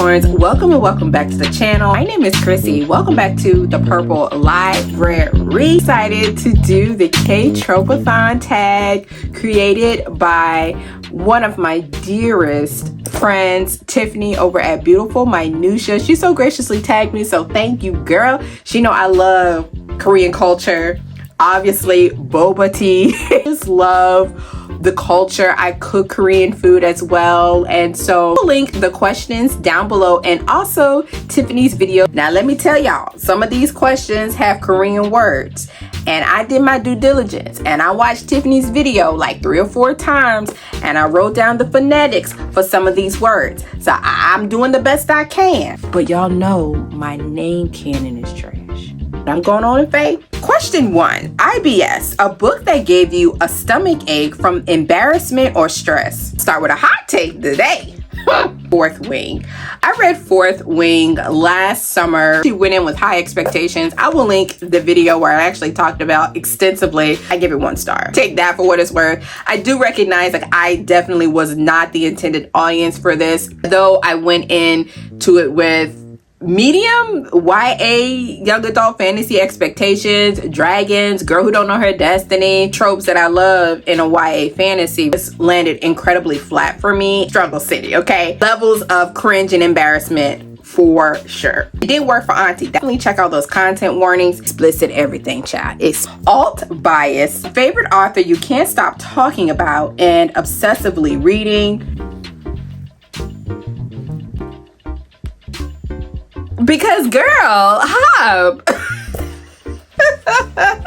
unicorns, welcome and welcome back to the channel. My name is Chrissy. Welcome back to the Purple Library. Excited to do the KTROPEATHON tag created by one of my dearest friends, Tiffany, over at Beautiful Minutia. She so graciously tagged me, so thank you, girl. She know I love Korean culture, obviously boba tea. I just love the culture. I cook Korean food as well, and so I'll link the questions down below and also Tiffany's video. Now let me tell y'all, some of these questions have Korean words, and I did my due diligence and I watched Tiffany's video like 3 or 4 times, and I wrote down the phonetics for some of these words. So I'm doing the best I can, but y'all know my name canon is trash. I'm going on in faith. Question 1, IBS, a book that gave you a stomach ache from embarrassment or stress. Start with a hot take today. Fourth Wing. I read Fourth Wing last summer. She went in with high expectations. I will link the video where I actually talked about extensively. I give it 1 star. Take that for what it's worth. I do recognize like I definitely was not the intended audience for this, though I went into it with medium YA young adult fantasy expectations, dragons, girl who don't know her destiny, tropes that I love in a YA fantasy. This landed incredibly flat for me. Struggle city, okay? Levels of cringe and embarrassment for sure. It did work for Auntie. Definitely check out those content warnings. Explicit everything, chat. It's Ult Bias. Favorite author you can't stop talking about and obsessively reading. Because girl, hop.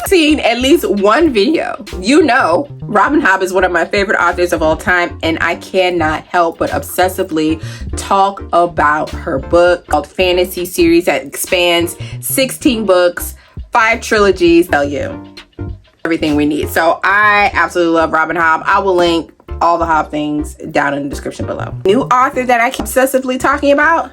Seen at least one video. You know, Robin Hobb is one of my favorite authors of all time, and I cannot help but obsessively talk about her book called Fantasy Series that spans 16 books, 5 trilogies. Tell you everything we need. So I absolutely love Robin Hobb. I will link all the Hobb things down in the description below. New author that I keep obsessively talking about,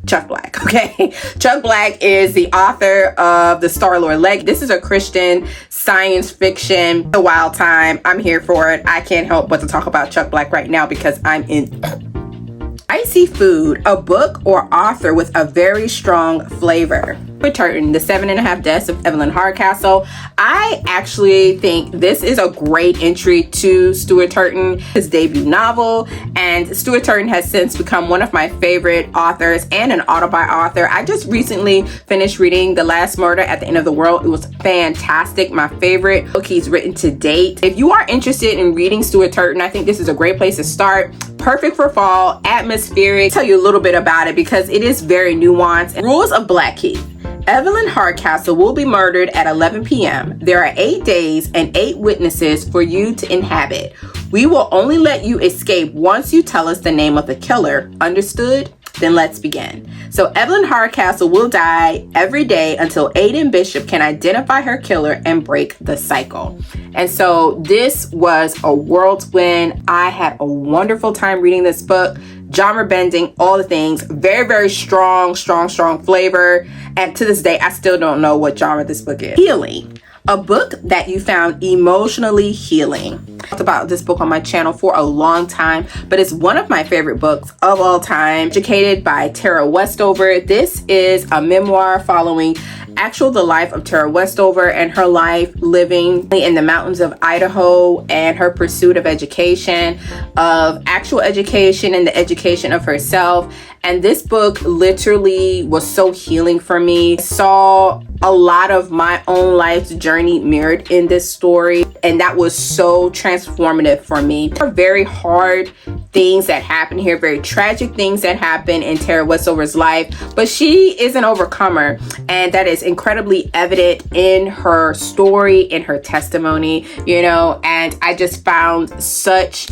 Chuck Black, okay? Chuck Black is the author of the Star-Lord Leg. This is a Christian science fiction, a wild time. I'm here for it. I can't help but to talk about Chuck Black right now because I'm in. Icy Food, a book or author with a very strong flavor. Turton, The 7.5 Deaths of Evelyn Hardcastle. I actually think this is a great entry to Stuart Turton, his debut novel, and Stuart Turton has since become one of my favorite authors and an autobi author. I just recently finished reading The Last Murder at the End of the World. It was fantastic. My favorite book he's written to date. If you are interested in reading Stuart Turton, I think this is a great place to start. Perfect for fall, atmospheric. I'll tell you a little bit about it because it is very nuanced. Rules of Blackheath. Evelyn Hardcastle will be murdered at 11 p.m. There are 8 days and 8 witnesses for you to inhabit. We will only let you escape once you tell us the name of the killer. Understood? Then let's begin. So Evelyn Hardcastle will die every day until Aiden Bishop can identify her killer and break the cycle. And so this was a whirlwind. I had a wonderful time reading this book. Genre bending, all the things. Very, very strong flavor. And to this day, I still don't know what genre this book is. Healing. A book that you found emotionally healing. I talked about this book on my channel for a long time, but it's one of my favorite books of all time. Educated by Tara Westover. This is a memoir following the life of Tara Westover and her life living in the mountains of Idaho and her pursuit of education, of actual education and the education of herself. And this book literally was so healing for me. I saw a lot of my own life's journey mirrored in this story, and that was so transformative for me. There are very hard things that happen here, very tragic things that happen in Tara Westover's life, but she is an overcomer, and that is incredibly evident in her story, in her testimony, you know, and I just found such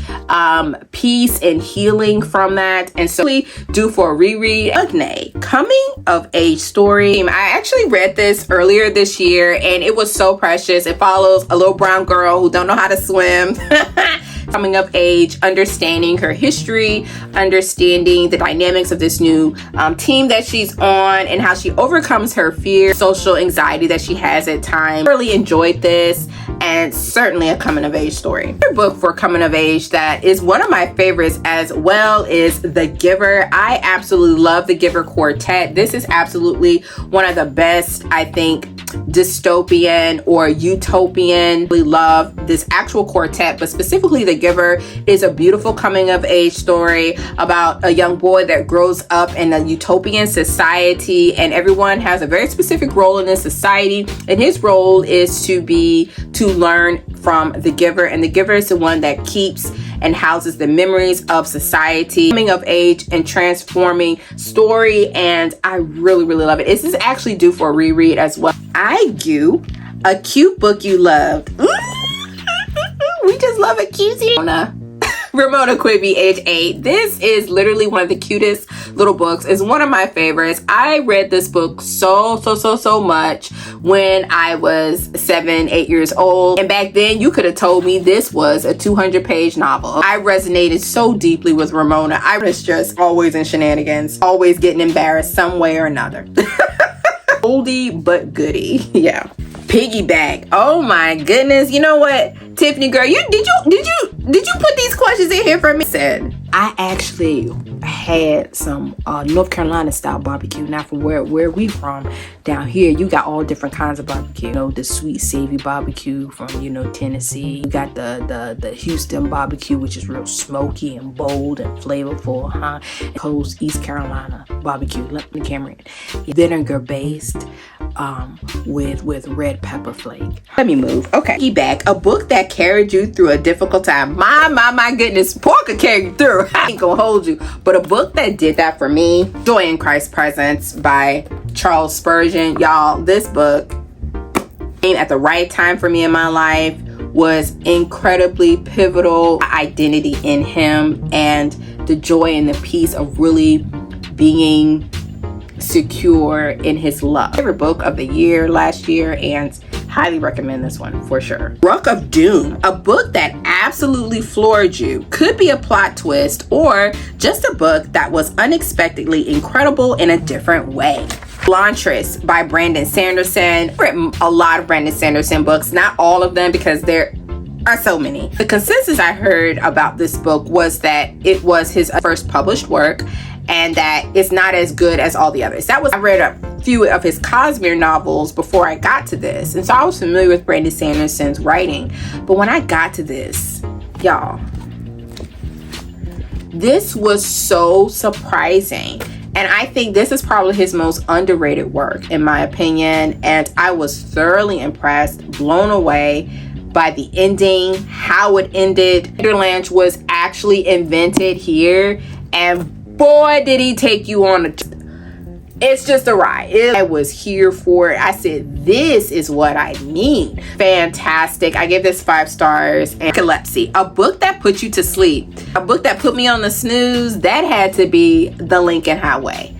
peace and healing from that. And so we do for a reread. Maknae, coming of age story. I actually read this earlier this year and it was so precious. It follows a little brown girl who don't know how to swim. coming of age, understanding her history, understanding the dynamics of this new team that she's on, and how she overcomes her fear, social anxiety that she has at times. Really enjoyed this, and certainly a coming of age story. Another book for coming of age that is one of my favorites as well is The Giver. I absolutely love The Giver Quartet. This is absolutely one of the best, I think, dystopian or utopian. We love this actual quartet, but specifically The Giver is a beautiful coming of age story about a young boy that grows up in a utopian society, and everyone has a very specific role in this society, and his role is to learn from The Giver, and The Giver is the one that keeps and houses the memories of society. Coming of age and transforming story, and I really love it. This is actually due for a reread as well. Aegyo, a cute book you loved. We just love a cutie. Ramona Quibi, age 8. This is literally one of the cutest little books. It's one of my favorites. I read this book so much when I was 7-8 years old. And back then you could have told me this was a 200-page novel. I resonated so deeply with Ramona. I was just always in shenanigans, always getting embarrassed some way or another. Oldie but goodie. Yeah. Piggyback. Oh my goodness. You know what, Tiffany girl, did you put these questions in here for me? I actually had some North Carolina style barbecue. Now from where we from down here, you got all different kinds of barbecue. You know, the sweet savory barbecue from, Tennessee. You got the Houston barbecue, which is real smoky and bold and flavorful, Coast East Carolina barbecue. Let me camera it. Vinegar based with red pepper flake. Let me move. Okay. Piggyback, a book that carried you through a difficult time. My goodness, pork could carry you through. I ain't gonna hold you. But a book that did that for me, Joy in Christ's Presence by Charles Spurgeon. Y'all, this book came at the right time for me in my life, was incredibly pivotal. Identity in him and the joy and the peace of really being secure in his love. Favorite book of the year last year, and highly recommend this one for sure. Ruck of Doom, a book that absolutely floored you. Could be a plot twist or just a book that was unexpectedly incredible in a different way. Elantris by Brandon Sanderson. I've written a lot of Brandon Sanderson books, not all of them because there are so many. The consensus I heard about this book was that it was his first published work and that it's not as good as all the others. I read a few of his Cosmere novels before I got to this, and so I was familiar with Brandon Sanderson's writing. But when I got to this, y'all, this was so surprising. And I think this is probably his most underrated work, in my opinion. And I was thoroughly impressed, blown away by the ending, how it ended. Hinterland was actually invented here, and boy, did he take you on it's just a ride. I was here for it. I said, this is what I need. Fantastic. I gave this 5 stars. And Narcolepsy, a book that put you to sleep. A book that put me on the snooze. That had to be The Lincoln Highway.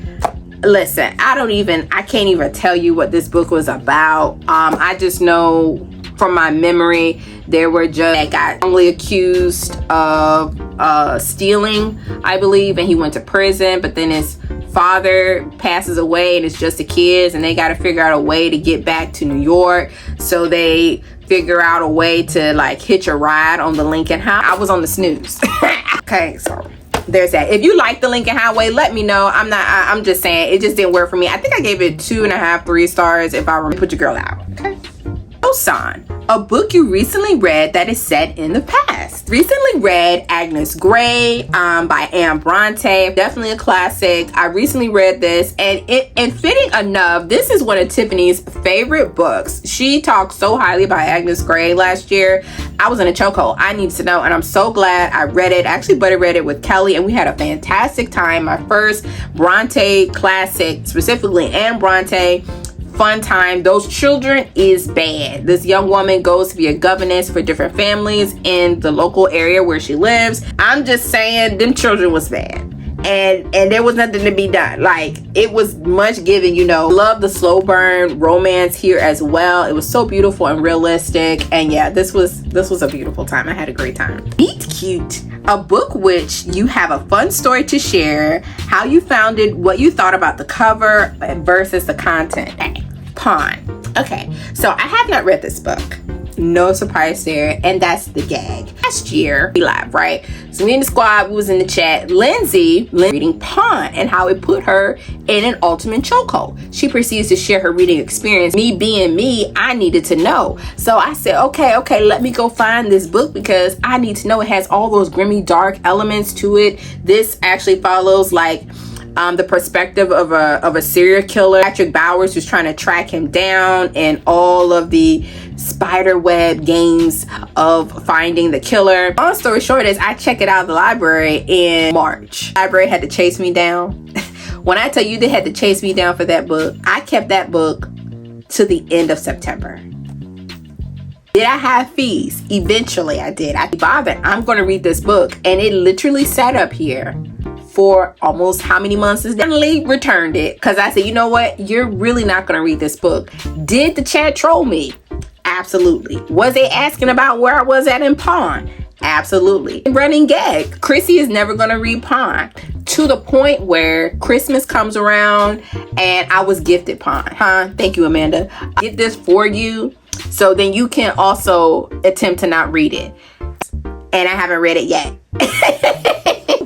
Listen, I can't even tell you what this book was about. I just know from my memory, there were just got wrongly accused of stealing, I believe, and he went to prison, but then his father passes away and it's just the kids, and they got to figure out a way to get back to New York. So they figure out a way to like hitch a ride on the Lincoln Highway. I was on the snooze. Okay, so there's that. If you like the Lincoln Highway, let me know. I'm just saying it just didn't work for me. I think I gave it 2.5, 3 stars if I remember. Put your girl out. Okay. Joseon, a book you recently read that is set in the past. Recently read Agnes Grey by Anne Bronte. Definitely a classic. I recently read this, and fitting enough, this is one of Tiffany's favorite books. She talked so highly about Agnes Grey last year. I was in a chokehold. I need to know, and I'm so glad I read it. I actually buddy read it with Kelly, and we had a fantastic time. My first Bronte classic, specifically Anne Bronte. Fun time. Those Children is bad. This young woman goes to be a governess for different families in the local area where she lives. I'm just saying, them children was bad. and there was nothing to be done. Like, it was much given, you know. Love the slow burn romance here as well. It was so beautiful and realistic, and yeah, this was a beautiful time. I had a great time. Meetcute, a book which you have a fun story to share, how you found it, what you thought about the cover versus the content. Pawn. Okay, so I have not read this book. No surprise there, and that's the gag. Last year, we live, right? So me and the squad, we was in the chat. Lindsay reading Pawn and how it put her in an ultimate chokehold. She proceeds to share her reading experience. Me being me, I needed to know. So I said, okay, let me go find this book because I need to know. It has all those grimy, dark elements to it. This actually follows like the perspective of a serial killer, Patrick Bowers, who's trying to track him down, and all of the spider web games of finding the killer. Long story short is I checked it out at the library in March. The library had to chase me down. When I tell you they had to chase me down for that book, I kept that book to the end of September. Did I have fees? Eventually I did. I bothered. I'm going to read this book, and it literally sat up here for almost how many months? Finally returned it because I said, you know what? You're really not going to read this book. Did the chat troll me? Absolutely. Was they asking about where I was at in Pawn? Absolutely. Running gag. Chrissie is never going to read Pawn, to the point where Christmas comes around and I was gifted Pawn. Thank you, Amanda. I get this for you so then you can also attempt to not read it. And I haven't read it yet.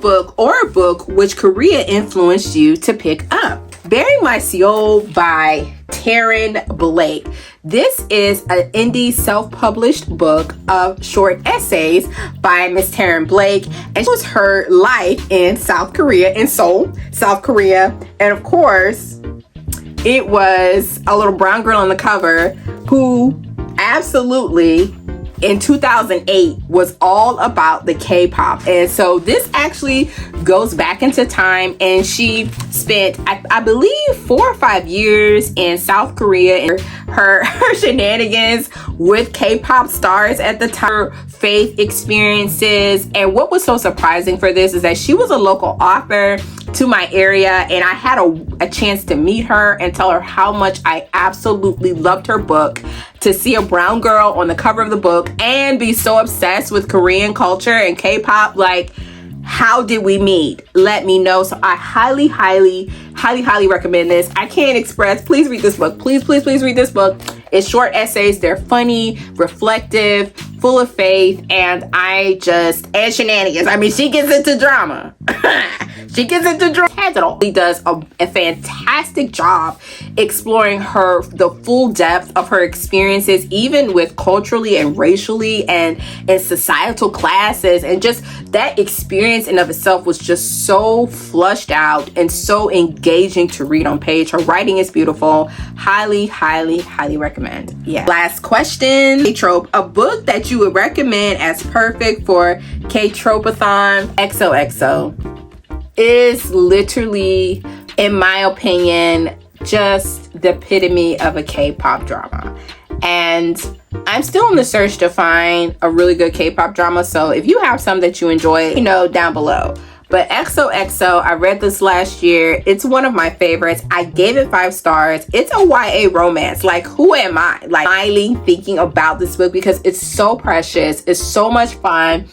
Book or a book which Korea influenced you to pick up. Burying My Soul by Taryn Blake. This is an indie self-published book of short essays by Miss Taryn Blake, and it was her life in South Korea, in Seoul, South Korea. And of course, it was a little brown girl on the cover who absolutely in 2008 was all about the K-pop. And so this actually goes back into time, and she spent I believe 4 or 5 years in South Korea, and her shenanigans with K-pop stars at the time, her faith experiences. And what was so surprising for this is that she was a local author to my area, and I had a chance to meet her and tell her how much I absolutely loved her book. To see a brown girl on the cover of the book and be so obsessed with Korean culture and K-pop, like, how did we meet? Let me know. So I highly recommend this. I can't express. Please read this book. Please read this book. It's short essays. They're funny, reflective, full of faith, and and shenanigans. I mean, she gets into drama. She gets into drama. She does a fantastic job exploring the full depth of her experiences, even with culturally and racially and societal classes, and just that experience in of itself was just so flushed out and so engaging to read on page. Her writing is beautiful. Highly recommend. Yeah. Last question. Ktrope, a book that you would recommend as perfect for KTROPEATHON. XOXO is literally, in my opinion, just the epitome of a K-pop drama. And I'm still in the search to find a really good K-pop drama. So if you have some that you enjoy, down below. But XOXO, I read this last year. It's one of my favorites. I gave it 5 stars. It's a YA romance. Like, who am I? Like, highly thinking about this book because it's so precious. It's so much fun.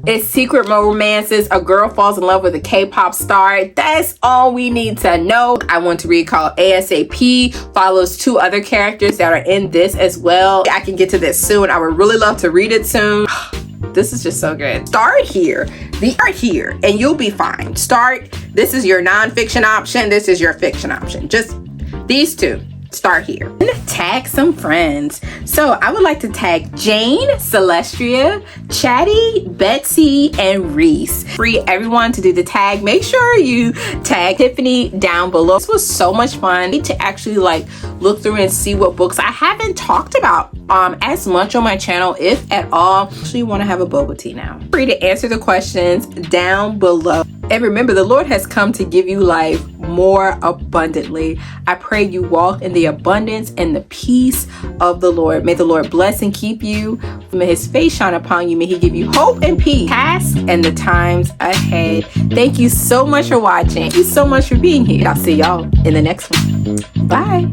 It's secret romances. A girl falls in love with a K-pop star. That's all we need to know. I want to read called ASAP. Follows 2 other characters that are in this as well. I can get to this soon. I would really love to read it soon. This is just so good. Start here, and you'll be fine. This is your nonfiction option. This is your fiction option. Just these 2. Start here. Tag some friends. So I would like to tag Jane, Celestia, Chatty, Betsy, and Reese. Free everyone to do the tag. Make sure you tag Tiffany down below. This was so much fun to actually look through and see what books I haven't talked about as much on my channel, if at all. I actually want to have a boba tea now. Free to answer the questions down below. And remember, the Lord has come to give you life more abundantly. I pray you walk in the abundance and the peace of the Lord. May the Lord bless and keep you. May his face shine upon you. May he give you hope and peace past and the times ahead. Thank you so much for watching. Thank you so much for being here. I'll see y'all in the next one. Bye.